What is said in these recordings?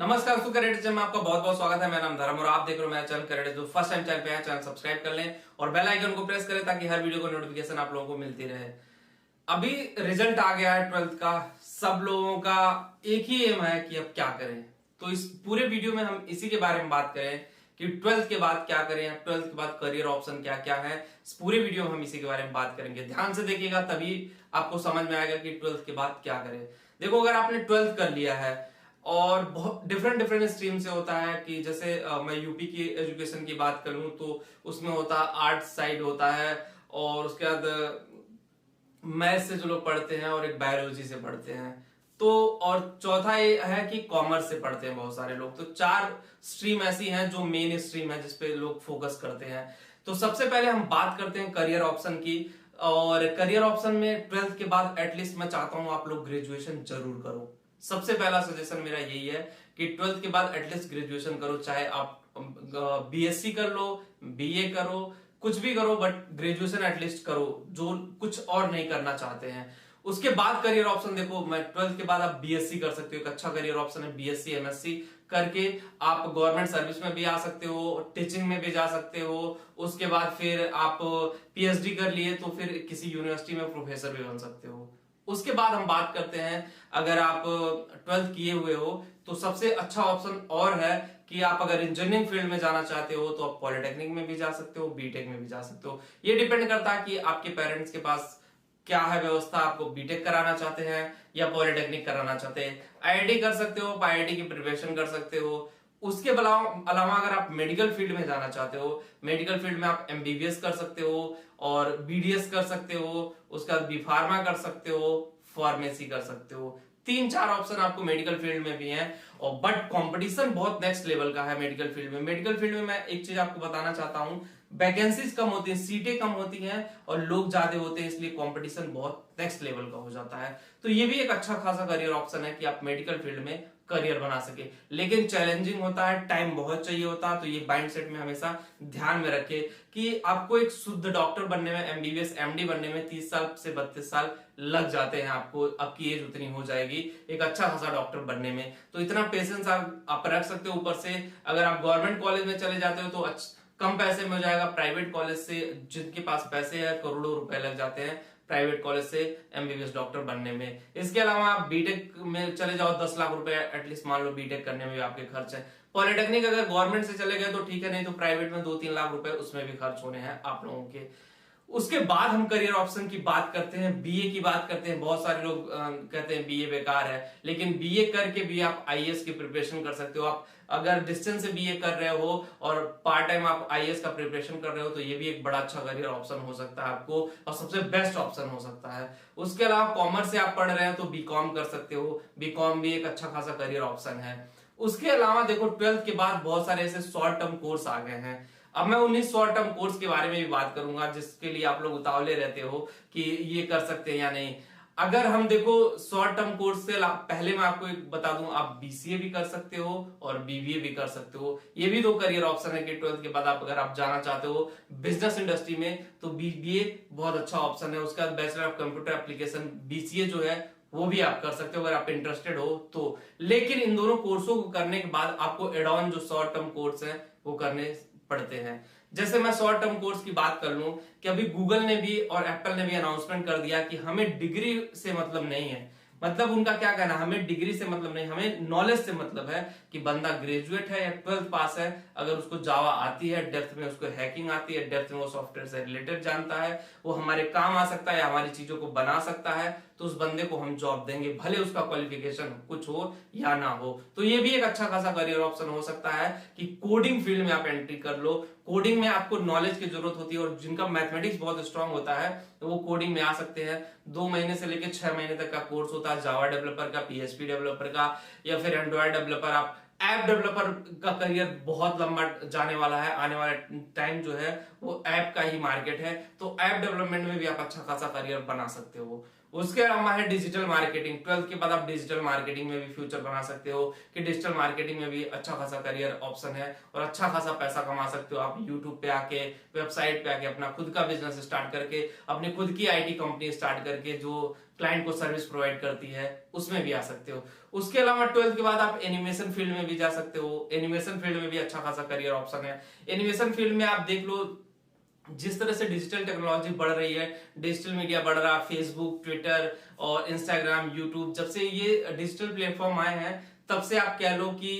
नमस्कार दोस्तों, करेक्ट में आपका बहुत बहुत स्वागत है। मेरा नाम धर्म और आप देख रहे हो मेरा चैनल करेक्ट। जो फर्स्ट टाइम चैनल पे है, चैनल सब्सक्राइब कर लें और बेल आइकन को प्रेस करें ताकि हर वीडियो को नोटिफिकेशन आप लोगों को मिलती रहे। अभी रिजल्ट आ गया है 12th का। सब लोगों का एक ही एम है कि अब क्या करें। तो इस पूरे वीडियो में हम इसी के बारे में बात करें कि 12th के बाद क्या करें, 12th के बाद करियर ऑप्शन क्या क्या है। इस पूरे वीडियो में हम इसी के बारे में बात करेंगे। ध्यान से देखिएगा तभी आपको समझ में आएगा कि 12th के बाद क्या करें। देखो, अगर आपने 12th कर लिया है और बहुत डिफरेंट डिफरेंट स्ट्रीम से होता है कि जैसे मैं यूपी की एजुकेशन की बात करूं तो उसमें होता है आर्ट साइड होता है, और उसके बाद मैथ से जो लोग पढ़ते हैं और एक बायोलॉजी से पढ़ते हैं। तो और चौथा ये है कि कॉमर्स से पढ़ते हैं बहुत सारे लोग। तो चार स्ट्रीम ऐसी हैं जो मेन स्ट्रीम है जिसपे लोग फोकस करते हैं। तो सबसे पहले हम बात करते हैं करियर ऑप्शन की। और करियर ऑप्शन में 12th के बाद एटलीस्ट मैं चाहता हूं आप लोग ग्रेजुएशन जरूर करो। सबसे पहला सजेशन मेरा यही है कि 12th के बाद एटलीस्ट ग्रेजुएशन करो। चाहे आप बीएससी कर लो, बीए करो, कुछ भी करो, बट ग्रेजुएशन एटलीस्ट करो जो कुछ और नहीं करना चाहते हैं। उसके बाद करियर ऑप्शन देखो, मैं 12th के बाद आप बीएससी कर सकते हो। एक अच्छा करियर ऑप्शन है बीएससी एमएससी करके आप गवर्नमेंट सर्विस में भी आ सकते हो, टीचिंग में भी जा सकते हो। उसके बाद फिर आप पीएचडी कर लिए तो फिर किसी यूनिवर्सिटी में प्रोफेसर भी बन सकते हो। उसके बाद हम बात करते हैं, अगर आप 12th किए हुए हो तो सबसे अच्छा ऑप्शन और है कि आप अगर इंजीनियरिंग फील्ड में जाना चाहते हो तो आप पॉलिटेक्निक में भी जा सकते हो, बीटेक में भी जा सकते हो। ये डिपेंड करता है कि आपके पेरेंट्स के पास क्या है व्यवस्था। आपको बीटेक कराना चाहते हैं या पॉलिटेक्निक कराना चाहते हैं। आईआईटी कर सकते हो, आईआईटी की प्रिपरेशन कर सकते हो। उसके अलावा अगर आप मेडिकल फील्ड में जाना चाहते हो, मेडिकल फील्ड में आप एमबीबीएस कर सकते हो और बीडीएस कर सकते हो। उसका बी फार्मा कर सकते हो, फार्मेसी कर सकते हो। तीन चार ऑप्शन आपको मेडिकल फील्ड में भी हैं। और बट कंपटीशन बहुत नेक्स्ट लेवल का है मेडिकल फील्ड में। मेडिकल फील्ड में मैं एक चीज आपको बताना चाहता हूं, वैकेंसीज कम होती है, सीटें कम होती हैं और लोग ज्यादा होते हैं, इसलिए कंपटीशन बहुत नेक्स्ट लेवल का हो जाता है। तो ये भी एक अच्छा खासा करियर ऑप्शन है कि आप मेडिकल फील्ड में करियर बना सके। लेकिन चैलेंजिंग होता है, टाइम बहुत चाहिए होता है। तो ये माइंडसेट में हमेशा ध्यान में रखे कि आपको एक शुद्ध डॉक्टर बनने में, एमबीबीएस एमडी बनने में 30 साल से 32 साल लग जाते हैं। आपको आपकी एज उतनी हो जाएगी एक अच्छा खासा डॉक्टर बनने में। तो इतना पेशेंस आप रख सकते हो। ऊपर से अगर आप गवर्नमेंट कॉलेज में चले जाते हो तो कम पैसे में हो जाएगा। प्राइवेट कॉलेज से जिनके पास पैसे है, करोड़ों रुपए लग जाते हैं प्राइवेट कॉलेज से एमबीबीएस डॉक्टर बनने में। इसके अलावा आप बीटेक में चले जाओ, 10 लाख रुपए एटलीस्ट मान लो बीटेक करने में भी आपके खर्च है। पॉलिटेक्निक अगर गवर्नमेंट से चले गए तो ठीक है, नहीं तो प्राइवेट में 2-3 लाख रुपए उसमें भी खर्च होने हैं आप लोगों के। उसके बाद हम करियर ऑप्शन की बात करते हैं, बीए की बात करते हैं। बहुत सारे लोग कहते हैं बीए बेकार है, लेकिन बीए करके भी आप आईएएस की प्रिपरेशन कर सकते हो। आप अगर डिस्टेंस से बीए कर रहे हो और पार्ट टाइम आप आईएएस का प्रिपरेशन कर रहे हो तो ये भी एक बड़ा अच्छा करियर ऑप्शन हो सकता है आपको, और सबसे बेस्ट ऑप्शन हो सकता है। उसके अलावा कॉमर्स से आप पढ़ रहे हो तो बीकॉम कर सकते हो, बीकॉम भी एक अच्छा खासा करियर ऑप्शन है। उसके अलावा देखो, 12th के बाद बहुत सारे ऐसे शॉर्ट टर्म कोर्स आ गए हैं। अब मैं उन्हीं शॉर्ट टर्म कोर्स के बारे में भी बात करूंगा जिसके लिए आप लोग उतावले रहते हो कि ये कर सकते हैं या नहीं। अगर हम देखो शॉर्ट टर्म कोर्स से पहले मैं आपको एक बता दूं, आप बीसीए भी कर सकते हो और बीबीए भी कर सकते हो। ये भी दो करियर ऑप्शन है कि 12th के बाद अगर आप जाना चाहते हो बिजनेस इंडस्ट्री में तो बीबीए बहुत अच्छा ऑप्शन है। उसका bachelor of computer application BCA जो है वो भी आप कर सकते हो अगर आप इंटरेस्टेड हो तो। लेकिन इन दोनों कोर्सों को करने के बाद आपको एड ऑन जो शॉर्ट टर्म कोर्स है वो करने पड़ते हैं। जैसे मैं शॉर्ट टर्म कोर्स की बात कर लूं कि अभी गूगल ने भी और एप्पल ने भी अनाउंसमेंट कर दिया कि हमें डिग्री से मतलब नहीं है। मतलब उनका क्या कहना, हमें डिग्री से मतलब नहीं, हमें नॉलेज से मतलब है कि बंदा ग्रेजुएट है या 12th पास है, अगर उसको जावा आती है, डेप्थ में उसको हैकिंग आती है, डेप्थ में वो सॉफ्टवेयर से रिलेटेड जानता है, वो हमारे काम आ सकता है या हमारी चीजों को बना सकता है, तो उस बंदे को हम जॉब देंगे, भले उसका क्वालिफिकेशन कुछ हो या ना हो। तो ये भी एक अच्छा खासा करियर ऑप्शन हो सकता है कि कोडिंग फील्ड में आप एंट्री कर लो। कोडिंग में आपको नॉलेज की जरूरत होती है और जिनका मैथमेटिक्स बहुत स्ट्रांग होता है तो वो कोडिंग में आ सकते हैं। 2 महीने से लेकर 6 महीने तक का कोर्स होता है जावा डेवलपर का, पीएचपी डेवलपर का, या फिर एंड्रॉयड डेवलपर। आप ऐप डेवलपर का करियर बहुत लंबा जाने वाला है। आने वाला टाइम जो है वो ऐप का ही मार्केट है, तो ऐप डेवलपमेंट में भी आप अच्छा खासा करियर बना सकते हो। उसके अलावा है डिजिटल मार्केटिंग। 12th के बाद आप डिजिटल मार्केटिंग में भी फ्यूचर बना सकते हो कि डिजिटल मार्केटिंग में भी अच्छा खासा करियर ऑप्शन है और अच्छा खासा पैसा कमा सकते हो आप। यूट्यूब पे आके, वेबसाइट पे आके अपना खुद का बिजनेस स्टार्ट करके, अपनी खुद की आईटी कंपनी स्टार्ट करके जो क्लाइंट को सर्विस प्रोवाइड करती है उसमें भी आ सकते हो। उसके अलावा 12th के बाद आप एनिमेशन फील्ड में भी जा सकते हो। एनिमेशन फील्ड में भी अच्छा खासा करियर ऑप्शन है। एनिमेशन फील्ड में आप देख लो, जिस तरह से डिजिटल टेक्नोलॉजी बढ़ रही है, डिजिटल मीडिया बढ़ रहा है, फेसबुक, ट्विटर और इंस्टाग्राम, यूट्यूब, जब से ये डिजिटल प्लेटफॉर्म आए हैं तब से आप कह लो कि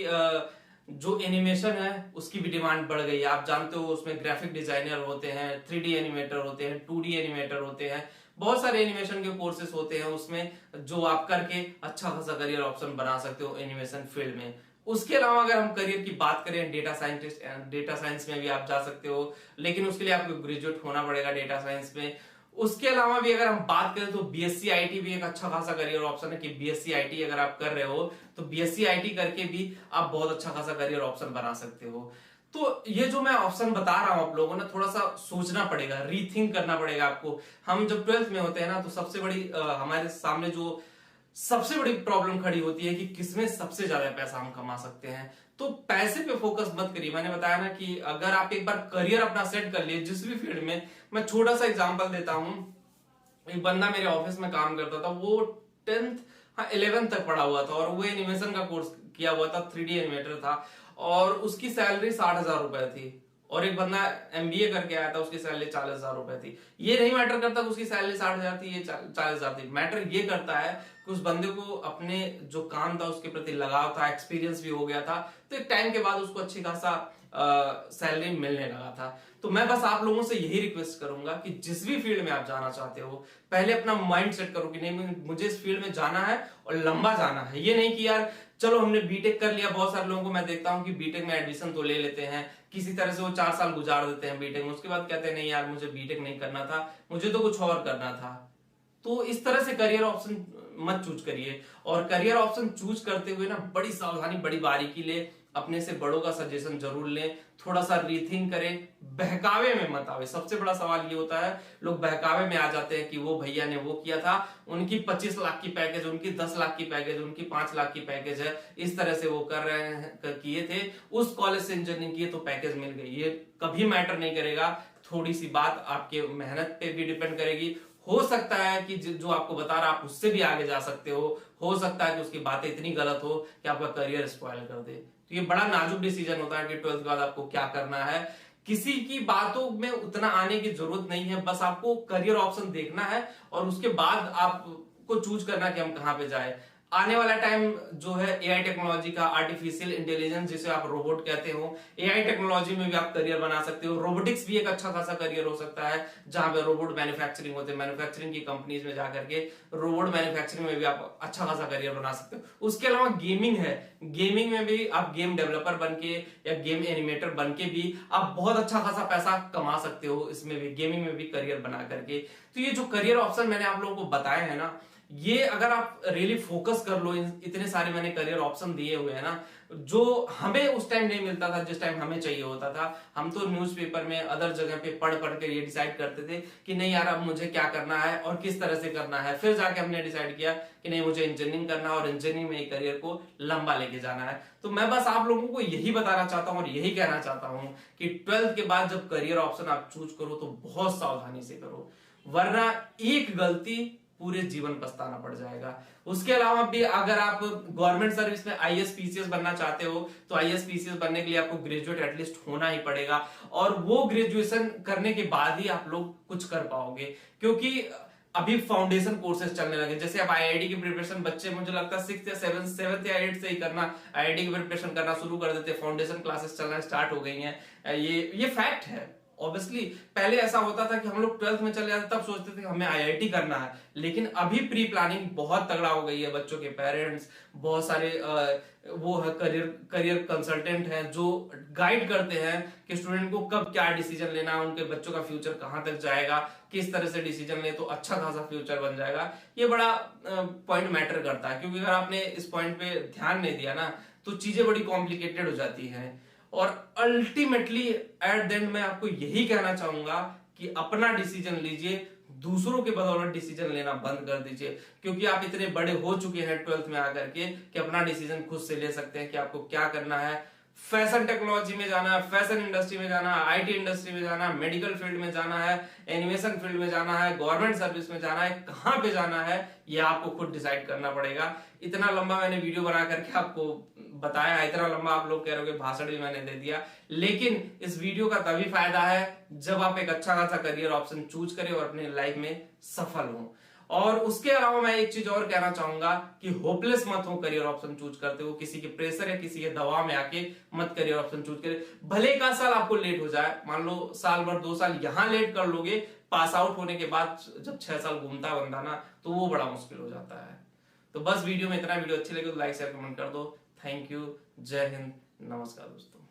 जो एनिमेशन है उसकी भी डिमांड बढ़ गई है। आप जानते हो उसमें ग्राफिक डिजाइनर होते हैं, 3D एनिमेटर होते हैं, 2D एनिमेटर होते हैं, बहुत सारे एनिमेशन के कोर्सेस होते हैं उसमें, जो आप करके अच्छा खासा करियर ऑप्शन बना सकते हो एनिमेशन फील्ड में। उसके अलावा अगर हम करियर की बात करें, डेटा साइंटिस्ट, डेटा साइंस में भी आप जा सकते हो, लेकिन उसके लिए आपको ग्रेजुएट होना पड़ेगा डेटा साइंस में। उसके अलावा भी अगर हम बात करें तो बीएससी आईटी भी एक अच्छा खासा करियर ऑप्शन है कि बीएससी आईटी अगर आप कर रहे हो तो बीएससी आईटी करके भी आप बहुत अच्छा खासा करियर ऑप्शन बना सकते हो। तो ये जो मैं ऑप्शन बता रहा हूं आप लोगों ने थोड़ा सा सोचना पड़ेगा, रीथिंक करना पड़ेगा आपको। हम जब 12th में होते हैं ना तो सबसे बड़ी हमारे सामने जो सबसे बड़ी प्रॉब्लम खड़ी होती है कि किसमें सबसे ज्यादा पैसा हम कमा सकते हैं। तो पैसे पे फोकस मत करिए। मैंने बताया ना कि अगर आप एक बार करियर अपना सेट कर लिए जिस भी फील्ड में, मैं छोटा सा एग्जांपल देता हूं। एक बंदा मेरे ऑफिस में काम करता था, वो 10th, हाँ 11th तक पढ़ा हुआ था और वो एनिमेशन का कोर्स किया हुआ था, 3D एनिमेटर था और उसकी सैलरी 60,000 रुपए थी। और एक बंदा एमबीए करके आया था, उसकी सैलरी 40,000 रुपए थी। ये नहीं मैटर करता कि उसकी सैलरी 60,000 थी, ये 40,000 थी। मैटर ये करता है कि उस बंदे को अपने जो काम था उसके प्रति लगाव था, एक्सपीरियंस भी हो गया था, तो एक टाइम के बाद उसको अच्छी खासा सैलरी मिलने लगा था। तो मैं बस आप लोगों से यही रिक्वेस्ट करूंगा कि जिस भी फील्ड में आप जाना चाहते हो, पहले अपना माइंड सेट करो कि नहीं मुझे इस फील्ड में जाना है और लंबा जाना है। ये नहीं कि यार चलो हमने बीटेक कर लिया, बहुत सारे लोगों को मैं देखता हूं कि बीटेक में एडमिशन तो ले लेते हैं, किसी तरह से वो 4 साल गुजार देते हैं बीटेक में, उसके बाद कहते हैं नहीं यार मुझे बीटेक नहीं करना था, मुझे तो कुछ और करना था। तो इस तरह से करियर ऑप्शन मत चूज करिए। और करियर ऑप्शन चूज करते हुए ना बड़ी सावधानी, बड़ी बारीकी ले, अपने से बड़ों का सजेशन जरूर लें, थोड़ा सा रीथिंक करें, बहकावे में मत आवे। सबसे बड़ा सवाल ये होता है, लोग बहकावे में आ जाते हैं कि वो भैया ने वो किया था, उनकी 25 लाख की पैकेज, उनकी 10 लाख की पैकेज, उनकी 5 लाख की पैकेज है, इस तरह से वो कर रहे हैं, किए थे, उस कॉलेज से इंजीनियरिंग किए तो पैकेज मिल गई। ये कभी मैटर नहीं करेगा। थोड़ी सी बात आपके मेहनत पे भी डिपेंड करेगी। हो सकता है कि जो आपको बता रहा आप उससे भी आगे जा सकते हो सकता है कि उसकी बातें इतनी गलत हो कि आपका करियर स्पॉइल कर दे। तो ये बड़ा नाजुक डिसीजन होता है कि 12th के बाद आपको क्या करना है। किसी की बातों में उतना आने की जरूरत नहीं है, बस आपको करियर ऑप्शन देखना है और उसके बाद आपको चूज करना कि हम कहां पे जाए। आने वाला टाइम जो है एआई टेक्नोलॉजी का, आर्टिफिशियल इंटेलिजेंस जिसे आप रोबोट कहते हो, एआई टेक्नोलॉजी में भी आप करियर बना सकते हो। रोबोटिक्स भी एक अच्छा खासा करियर हो सकता है, जहां पे रोबोट मैन्युफैक्चरिंग होते हैं, मैन्युफैक्चरिंग की कंपनीज में जाकर के रोबोट मैन्युफैक्चरिंग में भी आप अच्छा खासा करियर बना सकते हो। उसके अलावा गेमिंग है, गेमिंग में भी आप गेम डेवलपर बनके या गेम एनिमेटर बनके भी आप बहुत अच्छा खासा पैसा कमा सकते हो, इसमें भी गेमिंग में भी करियर बना करके। तो ये जो करियर ऑप्शन मैंने आप लोगों को बताए हैं ना, ये अगर आप रियली फोकस कर लो, इतने सारे मैंने करियर ऑप्शन दिए हुए हैं ना, जो हमें उस टाइम नहीं मिलता था जिस टाइम हमें चाहिए होता था। हम तो न्यूज़पेपर में, अदर जगह पे पढ़ पढ़ के ये डिसाइड करते थे कि नहीं यार अब मुझे क्या करना है और किस तरह से करना है। फिर जाके हमने डिसाइड किया कि नहीं मुझे इंजीनियरिंग करना है और इंजीनियरिंग में करियर को लंबा लेके जाना है। तो मैं बस आप लोगों को यही बताना चाहता हूं और यही कहना चाहता हूं कि 12th के बाद जब करियर ऑप्शन आप चूज करो तो बहुत सावधानी से करो, वरना एक गलती पूरे जीवन पछताना पड़ जाएगा। उसके अलावा भी अगर आप गवर्नमेंट सर्विस में आईएएस पीसीएस बनना चाहते हो तो आईएएस पीसीएस बनने के लिए आपको ग्रेजुएट एटलीस्ट होना ही पड़ेगा और वो ग्रेजुएशन करने के बाद ही आप लोग कुछ कर पाओगे, क्योंकि अभी फाउंडेशन कोर्सेज चलने लगे। जैसे अब आईआईटी की प्रिपरेशन बच्चे मुझे लगता है 6th या 7th या 8th से ही करना, आईआईटी की प्रिपरेशन करना शुरू कर देते, फाउंडेशन क्लासेस चलना स्टार्ट हो गई हैं। ये फैक्ट है। ऑब्वियसली पहले ऐसा होता था कि हम लोग 12th में चले जाते तब सोचते थे कि हमें आईआईटी करना है, लेकिन अभी प्री प्लानिंग बहुत तगड़ा हो गई है। बच्चों के पेरेंट्स, बहुत सारे वो है करियर कंसल्टेंट हैं जो गाइड करते हैं कि स्टूडेंट को कब क्या डिसीजन लेना है, उनके बच्चों का फ्यूचर कहां तक जाएगा, किस तरह से डिसीजन ले तो अच्छा खासा फ्यूचर बन जाएगा। ये बड़ा पॉइंट मैटर करता है, क्योंकि अगर आपने इस पॉइंट पे ध्यान नहीं दिया ना तो चीजें बड़ी कॉम्प्लिकेटेड हो जाती हैं। और अल्टीमेटली एट द एंड मैं आपको यही कहना चाहूंगा कि अपना डिसीजन लीजिए, दूसरों के बदौलत डिसीजन लेना बंद कर दीजिए, क्योंकि आप इतने बड़े हो चुके हैं 12th में आकर के कि अपना डिसीजन खुद से ले सकते हैं कि आपको क्या करना है। फैशन टेक्नोलॉजी में जाना है, फैशन इंडस्ट्री में जाना है, आईटी इंडस्ट्री में जाना है, मेडिकल फील्ड में जाना है, एनिमेशन फील्ड में जाना है, गवर्नमेंट सर्विस में जाना है, कहां पे जाना है ये आपको खुद डिसाइड करना पड़ेगा। इतना लंबा मैंने वीडियो बना करके आपको बताया, इतना लंबा आप लोग कह रहे हो भाषण भी मैंने दे दिया, लेकिन इस वीडियो का तभी फायदा है जब आप एक अच्छा खासा करियर ऑप्शन चूज करें और अपनी लाइफ में सफल हो। और उसके अलावा मैं एक चीज और कहना चाहूंगा कि होपलेस मत हो करियर ऑप्शन चूज करते हो, किसी के प्रेशर या किसी के दबाव में आके मत करियर ऑप्शन चूज करे। भले एक आध साल आपको लेट हो जाए, मान लो साल भर 2 साल यहां लेट कर लोगे, पास आउट होने के बाद जब 6 साल घूमता बंदा ना, तो वो बड़ा मुश्किल हो जाता है। तो बस वीडियो में इतना। वीडियो अच्छी लगे तो लाइक शेयर कमेंट कर दो। थैंक यू, जय हिंद, नमस्कार दोस्तों।